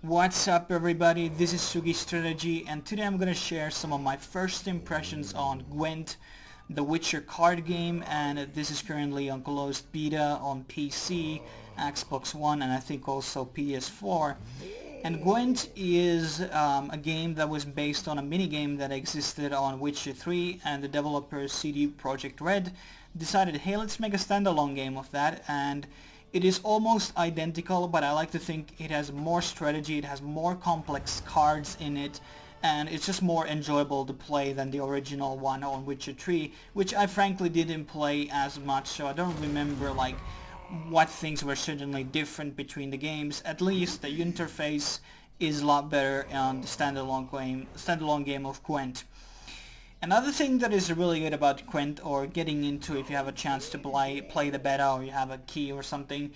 What's up everybody, this is Sugi Strategy and today I'm gonna share some of my first impressions on Gwent, the Witcher card game, and this is currently on closed beta on PC, Xbox One, and I think also PS4. And Gwent is a game that was based on a minigame that existed on Witcher 3, and the developer CD Projekt RED decided, hey, let's make a standalone game of that, and it is almost identical, but I like to think it has more strategy, it has more complex cards in it, and it's just more enjoyable to play than the original one on Witcher 3, which I frankly didn't play as much, so I don't remember like what things were certainly different between the games. At least the interface is a lot better on the standalone game of Gwent. Another thing that is really good about Gwent, or getting into if you have a chance to play the beta or you have a key or something,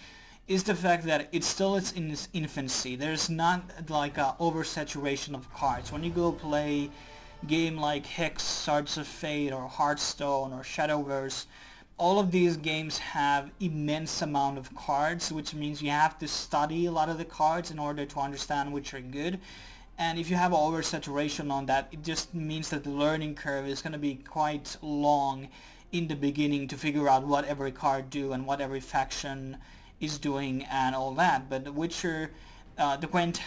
is the fact that it still is in its infancy. There's not like a oversaturation of cards. When you go play game like Hex, Swords of Fate, or Hearthstone, or Shadowverse, all of these games have immense amount of cards, which means you have to study a lot of the cards in order to understand which are good. And if you have oversaturation on that, it just means that the learning curve is going to be quite long in the beginning to figure out what every card do and what every faction is doing and all that. But The Witcher, the Gwent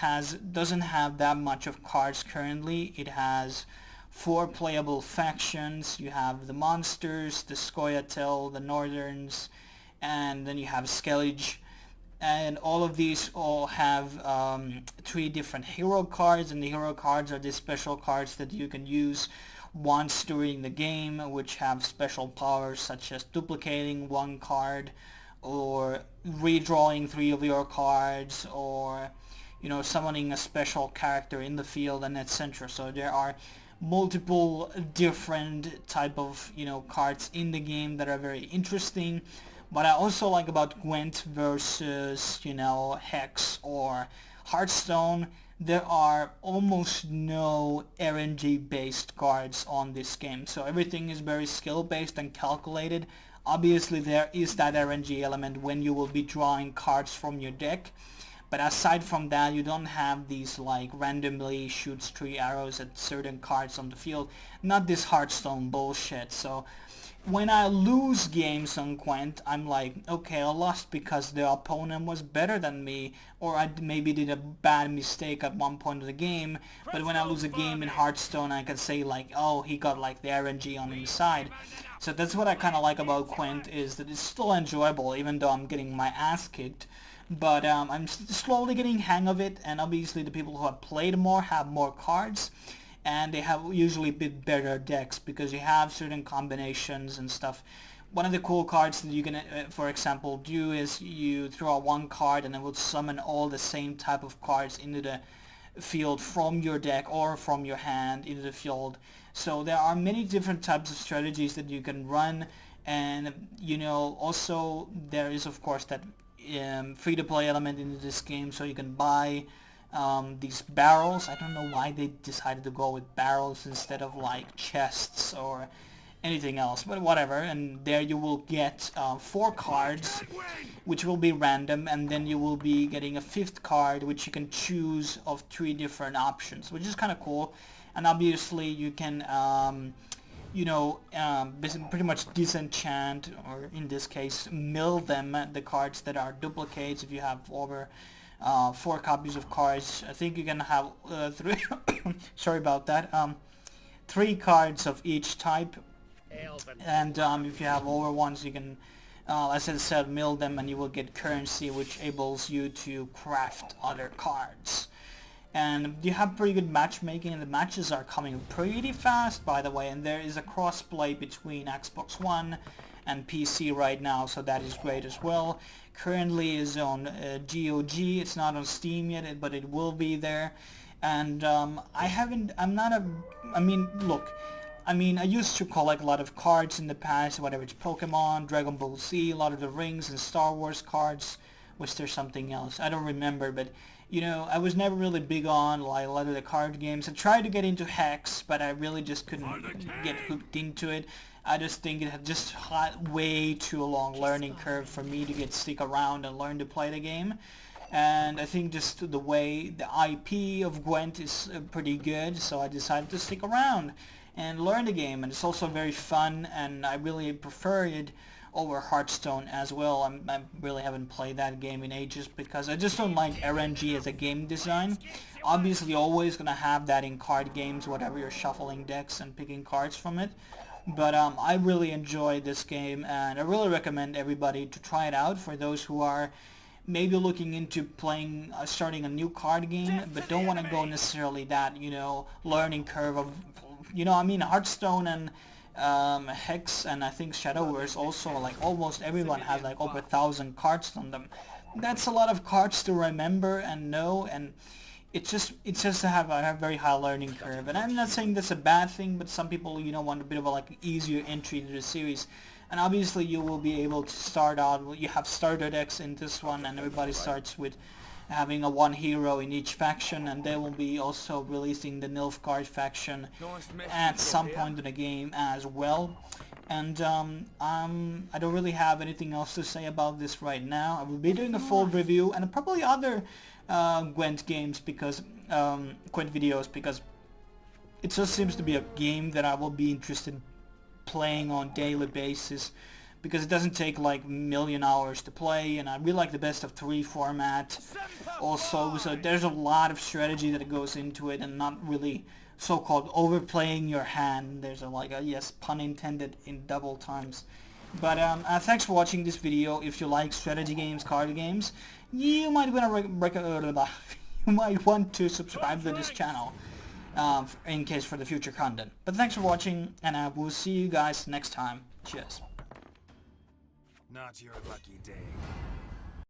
doesn't have that much of cards currently. It has 4 playable factions. You have the monsters, the Scoia'tael, the Northerns, and then you have Skellige. And all of these all have 3 different hero cards, and the hero cards are these special cards that you can use once during the game, which have special powers such as duplicating 1 card, or redrawing 3 of your cards, or summoning a special character in the field, and etc. So there are multiple different type of cards in the game that are very interesting. What I also like about Gwent versus, Hex or Hearthstone, there are almost no RNG-based cards on this game. So everything is very skill-based and calculated. Obviously there is that RNG element when you will be drawing cards from your deck. But aside from that, you don't have these like randomly shoots 3 arrows at certain cards on the field. Not this Hearthstone bullshit. So when I lose games on Gwent, I'm like, okay, I lost because the opponent was better than me, or I maybe did a bad mistake at one point of the game. But when I lose a game in Hearthstone, I can say like, oh, he got like the RNG on his side. So that's what I kind of like about Gwent, is that it's still enjoyable even though I'm getting my ass kicked. But I'm slowly getting hang of it, and obviously the people who have played more have more cards, and they have usually a bit better decks because you have certain combinations and stuff. One of the cool cards that you can, for example, do is you throw out 1 card and it will summon all the same type of cards into the field from your deck or from your hand into the field. So there are many different types of strategies that you can run, and also there is of course that free-to-play element into this game, so you can buy these barrels. I don't know why they decided to go with barrels instead of like chests or anything else, but whatever. And there you will get 4 cards which will be random, and then you will be getting a 5th card which you can choose of 3 different options, which is kind of cool. And obviously you can pretty much disenchant, or in this case mill them, the cards that are duplicates. If you have over 4 copies of cards, I think you can have 3 sorry about that, 3 cards of each type, and if you have over ones, you can as I said, mill them, and you will get currency which enables you to craft other cards. And you have pretty good matchmaking, and the matches are coming pretty fast, by the way, and there is a cross-play between Xbox One and PC right now, so that is great as well. Currently is on GOG, it's not on Steam yet, but it will be there. And I used to collect a lot of cards in the past, whether it's Pokemon, Dragon Ball Z, a lot of the Rings and Star Wars cards. Was there something else? I don't remember, but I was never really big on like a lot of the card games. I tried to get into Hex, but I really just couldn't get hooked into it. I just think it had just had way too long learning curve for me to stick around and learn to play the game. and I think just the way the IP of Gwent is pretty good, so I decided to stick around and learn the game. And it's also very fun, and I really prefer it over Hearthstone as well. I really haven't played that game in ages because I just don't like RNG as a game design. Obviously always gonna have that in card games, whatever you're shuffling decks and picking cards from it. But I really enjoy this game, and I really recommend everybody to try it out for those who are maybe looking into playing, starting a new card game, but don't want to go necessarily that, learning curve of, I mean, Hearthstone and Hex and I think Shadowverse also, like almost everyone has like over 1,000 cards on them. That's a lot of cards to remember and know, and it's just to have a very high learning curve. And I'm not saying that's a bad thing, but some people, want a bit of a like easier entry to the series. And obviously you will be able to start out, you have starter decks in this one, and everybody starts with having a one hero in each faction, and they will be also releasing the Nilfgaard faction at some point in the game as well. And I don't really have anything else to say about this right now. I will be doing a full review and probably other Gwent games because Gwent videos, because it just seems to be a game that I will be interested in playing on daily basis, because it doesn't take like a million hours to play, and I really like the best of 3 format also, so there's a lot of strategy that goes into it and not really so-called overplaying your hand. There's a yes, pun intended in double times. But thanks for watching this video. If you like strategy games, card games, you might want to subscribe to this channel in case for the future content. But thanks for watching, and I will see you guys next time. Cheers. Not your lucky day.